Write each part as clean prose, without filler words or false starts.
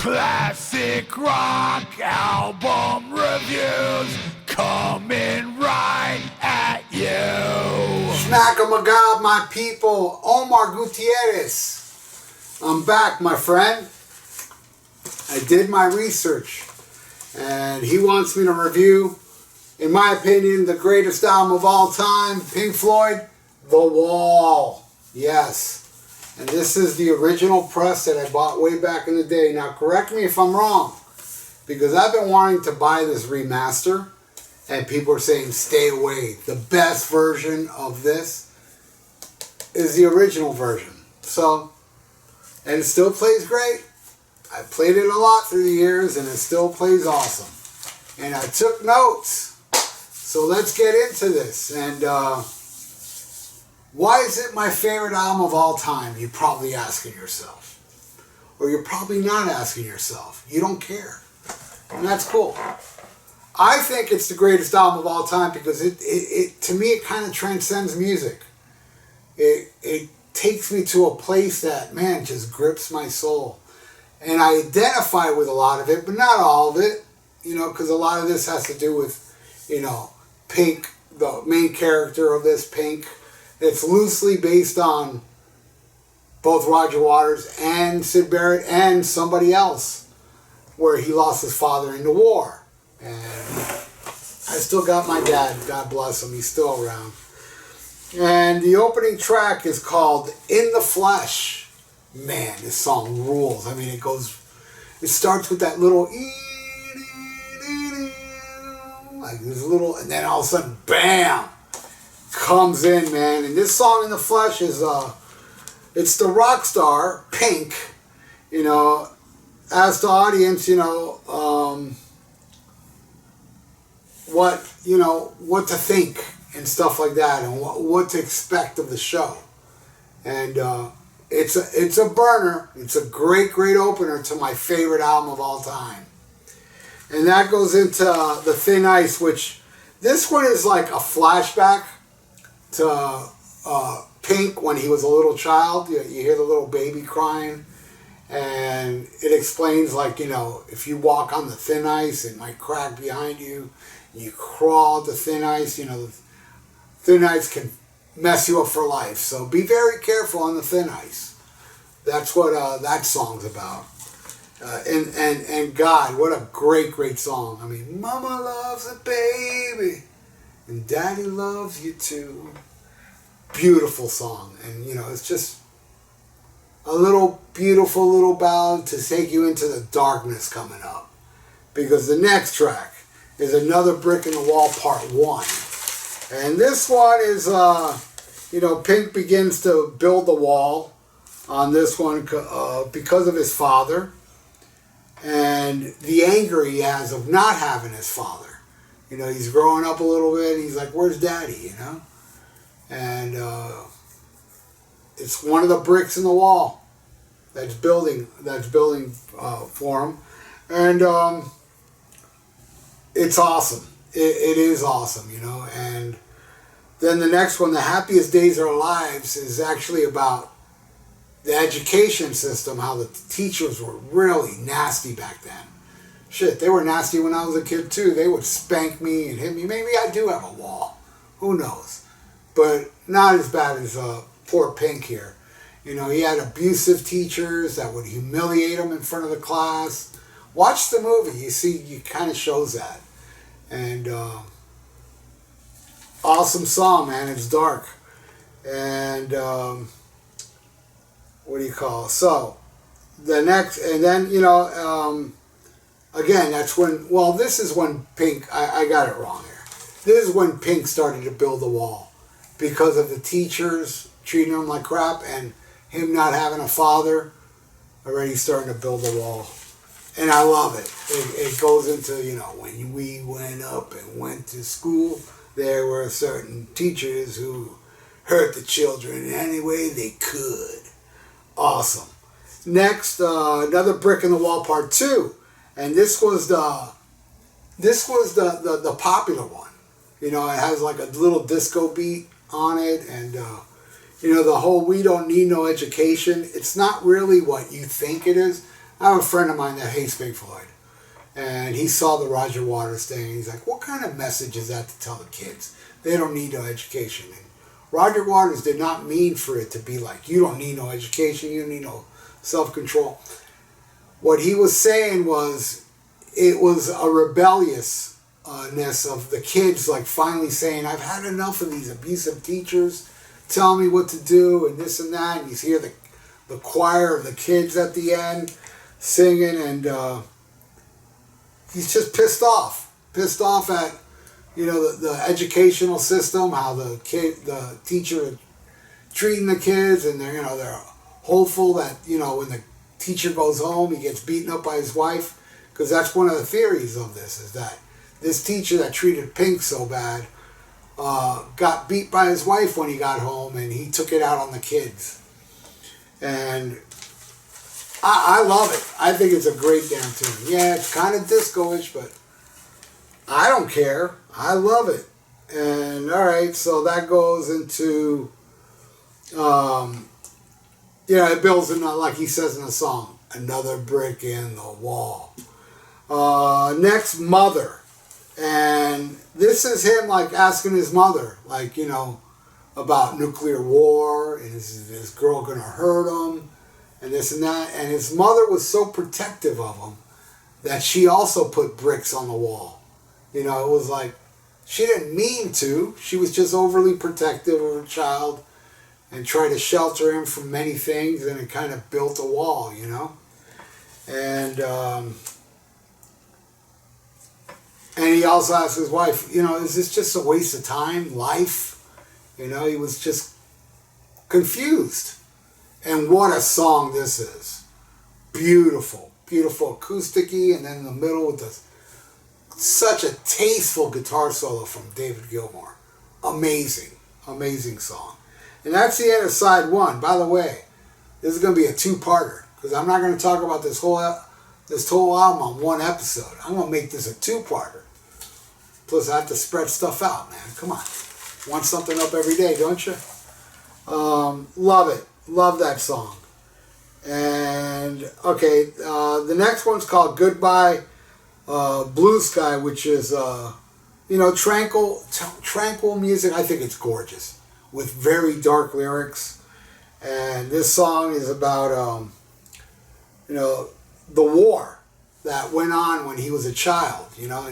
Classic rock album reviews coming right at you. Smack 'em a gob, my people. Omar Gutierrez. I'm back, my friend. I did my research, and he wants me to review, in my opinion, the greatest album of all time, Pink Floyd, The Wall. Yes. And this is the original press that I bought way back in the day. Now, correct me if I'm wrong, because I've been wanting to buy this remaster, and people are saying, stay away. The best version of this is the original version. So, and it still plays great. I played it a lot through the years, and it still plays awesome. And I took notes. So let's get into this. And why is it my favorite album of all time? You're probably asking yourself. Or you're probably not asking yourself. You don't care. And that's cool. I think it's the greatest album of all time because it to me, it kind of transcends music. It takes me to a place that, man, just grips my soul. And I identify with a lot of it, but not all of it, you know, because a lot of this has to do with, you know, Pink, the main character of this, Pink. It's loosely based on both Roger Waters and Syd Barrett and somebody else, where he lost his father in the war. And I still got my dad, God bless him, he's still around. And the opening track is called In the Flesh. Man, this song rules. I mean, it starts with that little like this little, and then all of a sudden, bam, comes in, man. And this song In the Flesh is, it's the rock star, Pink, you know, as the audience, you know, what to think and stuff like that, and what to expect of the show. And it's a burner. It's a great opener to my favorite album of all time. And that goes into The Thin Ice, which this one is like a flashback to Pink when he was a little child. You hear the little baby crying, and it explains, like, you know, if you walk on the thin ice, it might crack behind you. You crawl the thin ice, you know, thin ice can mess you up for life. So be very careful on the thin ice. That's what that song's about. And God, what a great song. I mean, Mama loves a baby, and Daddy loves you too. Beautiful song. And, you know, it's just a little beautiful little ballad to take you into the darkness coming up. Because the next track is Another Brick in the Wall Part 1. And this one is, you know, Pink begins to build the wall on this one because of his father and the anger he has of not having his father. You know, he's growing up a little bit, and he's like, where's Daddy, you know? And it's one of the bricks in the wall that's building for him. And it's awesome. It is awesome, you know. And then the next one, The Happiest Days of Our Lives, is actually about the education system, how the teachers were really nasty back then. Shit, they were nasty when I was a kid too. They would spank me and hit me. Maybe I do have a wall. Who knows? But not as bad as poor Pink here. You know, he had abusive teachers that would humiliate him in front of the class. Watch the movie. You see, it kind of shows that. And awesome song, man. It's dark. And what do you call it? So the next, and then, you know, again, that's when, well, this is when Pink, I got it wrong here. This is when Pink started to build the wall because of the teachers treating him like crap and him not having a father, already starting to build the wall. And I love it. It goes into, you know, when we went up and went to school, there were certain teachers who hurt the children in any way they could. Awesome. Next, Another Brick in the Wall Part 2. And this was the popular one. You know, it has like a little disco beat on it, and you know, the whole "we don't need no education." It's not really what you think it is. I have a friend of mine that hates Pink Floyd. And he saw the Roger Waters thing. And he's like, what kind of message is that to tell the kids? They don't need no education. And Roger Waters did not mean for it to be like, you don't need no education. You don't need no self-control. What he was saying was, it was a rebelliousness of the kids like finally saying, I've had enough of these abusive teachers telling me what to do and this and that. And you hear the choir of the kids at the end singing, and he's just pissed off at, you know, the educational system, how the teacher treating the kids, and they're hopeful that, you know, when the teacher goes home, he gets beaten up by his wife, because that's one of the theories of this, is that this teacher that treated Pink so bad got beat by his wife when he got home, and he took it out on the kids. And I love it. I think it's a great damn tune. Yeah, it's kind of disco-ish, but I don't care. I love it. And all right, so that goes into, it builds in, like he says in the song, another brick in the wall. Next, Mother. And this is him like asking his mother, like, you know, about nuclear war, and is this girl gonna hurt him, and this and that. And his mother was so protective of him that she also put bricks on the wall. You know, it was like, she didn't mean to. She was just overly protective of her child and tried to shelter him from many things, and it kind of built a wall, you know. And he also asked his wife, you know, is this just a waste of time, life? You know, he was just confused. And what a song this is. Beautiful, beautiful acoustic-y, and then in the middle with such a tasteful guitar solo from David Gilmour. Amazing, amazing song. And that's the end of side one. By the way, this is going to be a two-parter, because I'm not going to talk about this whole album on one episode. I'm going to make this a two-parter. Plus, I have to spread stuff out, man. Come on. Want something up every day, don't you? Love it. Love that song. And, okay, the next one's called Goodbye Blue Sky, which is, tranquil music. I think it's gorgeous, with very dark lyrics. And this song is about, the war that went on when he was a child. You know,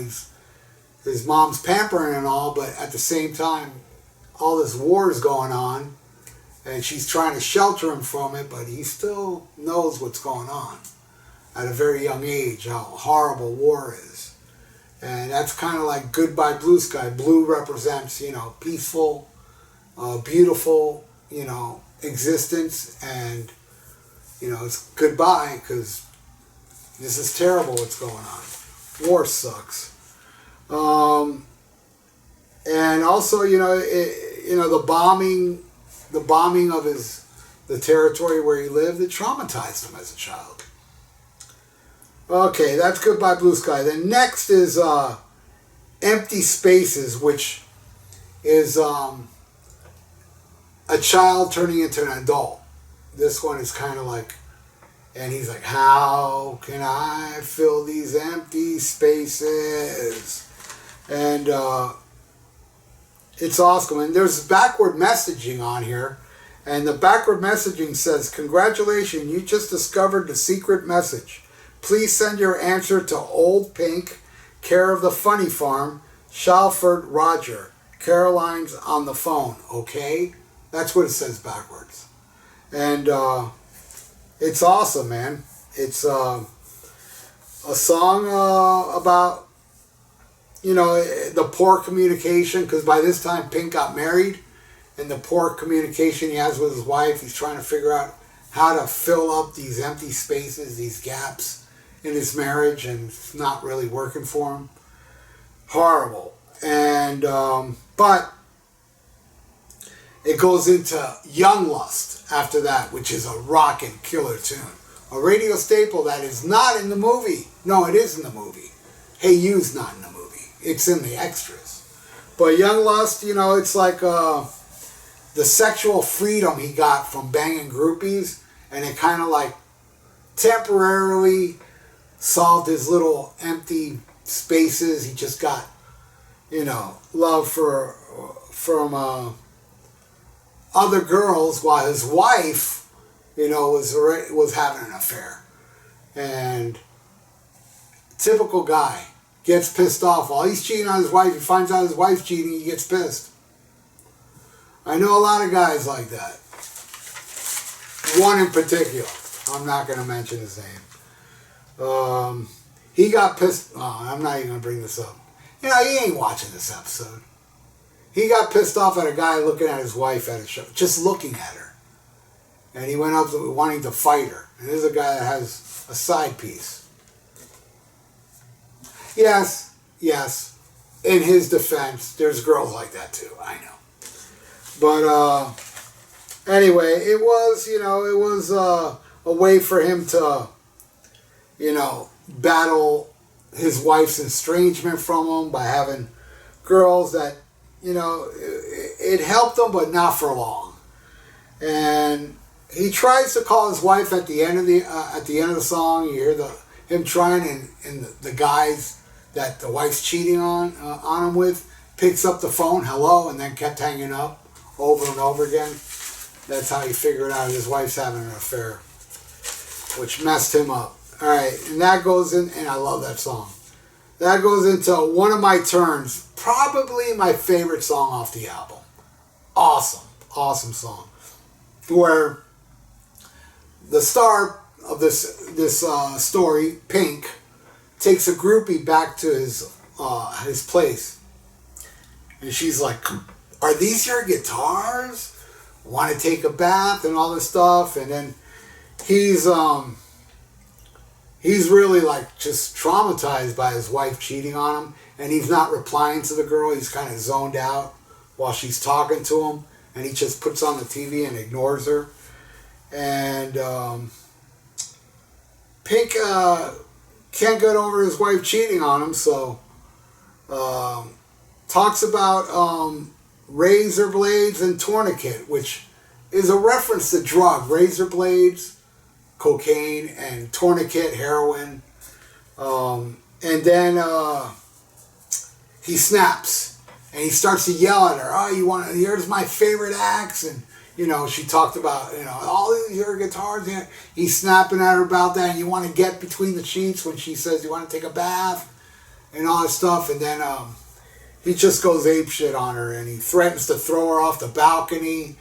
his mom's pampering and all, but at the same time, all this war is going on, and she's trying to shelter him from it, but he still knows what's going on at a very young age, how horrible war is. And that's kind of like Goodbye Blue Sky. Blue represents, peaceful, beautiful, existence, and, it's goodbye, because this is terrible what's going on. War sucks. And also, the bombing of the territory where he lived, it traumatized him as a child. Okay, that's Goodbye Blue Sky. Then next is Empty Spaces, which is a child turning into an adult. This one is kind of like, and he's like, how can I fill these empty spaces? And it's awesome. And there's backward messaging on here. And the backward messaging says, congratulations, you just discovered the secret message. Please send your answer to Old Pink, care of the Funny Farm, Shalford Roger. Caroline's on the phone, okay? That's what it says backwards. And it's awesome, man. It's a song about, the poor communication, because by this time Pink got married, and the poor communication he has with his wife. He's trying to figure out how to fill up these empty spaces, these gaps in his marriage, and it's not really working for him. Horrible. And but it goes into Young Lust after that, which is a rockin' killer tune. A radio staple that is not in the movie. No, it is in the movie. Hey You's not in the movie. It's in the extras. But Young Lust, it's like the sexual freedom he got from banging groupies, and it kind of like temporarily solved his little empty spaces. He just got, love from other girls, while his wife, was having an affair. And typical guy gets pissed off while he's cheating on his wife. He finds out his wife's cheating. He gets pissed. I know a lot of guys like that. One in particular. I'm not going to mention his name. He got pissed. Oh, I'm not even going to bring this up. He ain't watching this episode. He got pissed off at a guy looking at his wife at a show, just looking at her. And he went up to wanting to fight her. And this is a guy that has a side piece. Yes. In his defense, there's girls like that too. I know. But anyway, it was a way for him to, battle his wife's estrangement from him by having girls that, it helped him, but not for long. And he tries to call his wife at the end of the song. You hear him trying, and the guys that the wife's cheating on him with picks up the phone, hello, and then kept hanging up over and over again. That's how he figured out his wife's having an affair, which messed him up. All right, and that goes in, and I love that song. That goes into One of My Turns, probably my favorite song off the album. Awesome song. Where the star of this story, Pink, takes a groupie back to his place, and she's like, "Are these your guitars? Want to take a bath?" and all this stuff. And then he's really like just traumatized by his wife cheating on him, and he's not replying to the girl. He's kind of zoned out while she's talking to him, and he just puts on the TV and ignores her. And Pink can't get over his wife cheating on him, so talks about razor blades and tourniquet, which is a reference to drug. Razor blades, cocaine, and tourniquet, heroin. And then he snaps, and he starts to yell at her, "Oh, here's my favorite axe." And, she talked about, all your guitars. Yeah. He's snapping at her about that. And you want to get between the sheets when she says you want to take a bath and all that stuff. And then he just goes apeshit on her, and he threatens to throw her off the balcony.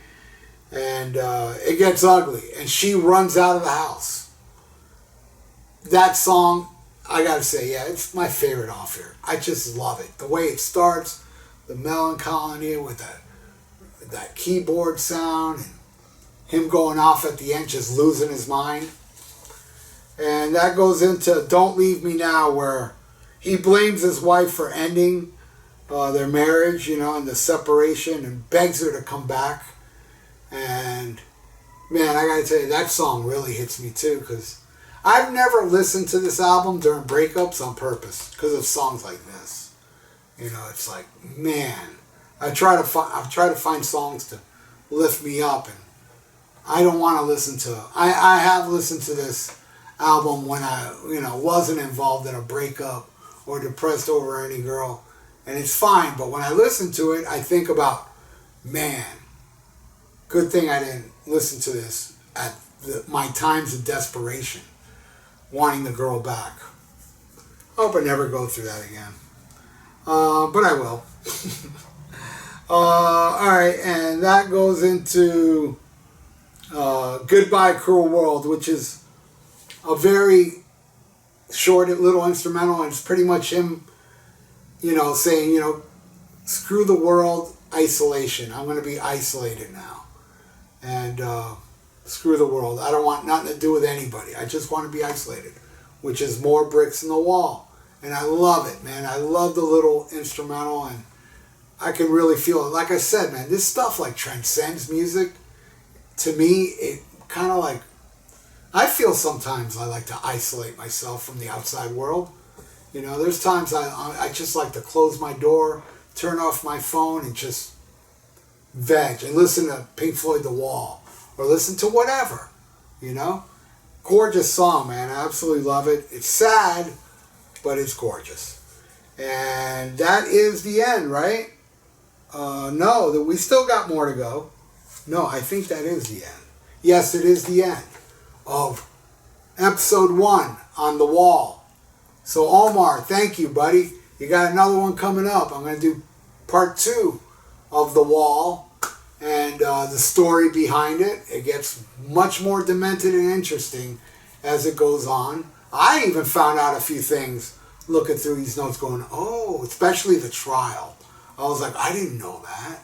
And it gets ugly, and she runs out of the house. That song, I gotta say, yeah, it's my favorite off here. I just love it. The way it starts, the melancholy with that keyboard sound, and him going off at the end, just losing his mind. And that goes into Don't Leave Me Now, where he blames his wife for ending their marriage, and the separation, and begs her to come back. And man, I gotta tell you, that song really hits me too, because I've never listened to this album during breakups on purpose because of songs like this. It's like, man, I've tried to find songs to lift me up, and I don't want to listen to. I have listened to this album when I wasn't involved in a breakup or depressed over any girl, and it's fine. But when I listen to it, I think about, man, good thing I didn't listen to this at my times of desperation, wanting the girl back. I hope I never go through that again. But I will. Alright, and that goes into Goodbye Cruel World, which is a very short little instrumental, and it's pretty much him, saying, screw the world, isolation. I'm going to be isolated now. And screw the world. I don't want nothing to do with anybody. I just want to be isolated, which is more bricks in the wall. And I love it, man. I love the little instrumental, and I can really feel it. Like I said, man, this stuff like transcends music. To me, it kind of like, I feel sometimes I like to isolate myself from the outside world. There's times I just like to close my door, turn off my phone, and just veg and listen to Pink Floyd The Wall, or listen to whatever, Gorgeous song, man. I absolutely love it. It's sad, but it's gorgeous. And that is the end, right? No, we still got more to go. No, I think that is the end. Yes, it is the end of episode 1 on the wall. So Omar, thank you, buddy. You got another one coming up. I'm going to do part 2 of the wall and the story behind it. It gets much more demented and interesting as it goes on. I even found out a few things looking through these notes going, oh, especially the trial. I was like, I didn't know that.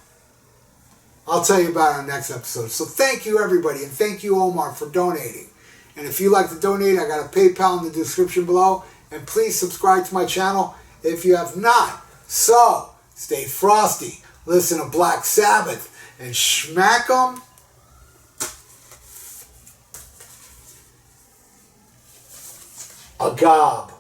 I'll tell you about it on the next episode. So thank you, everybody, and thank you, Omar, for donating. And if you'd like to donate, I got a PayPal in the description below. And please subscribe to my channel if you have not. So, stay frosty, listen to Black Sabbath, and smack 'em. A gob.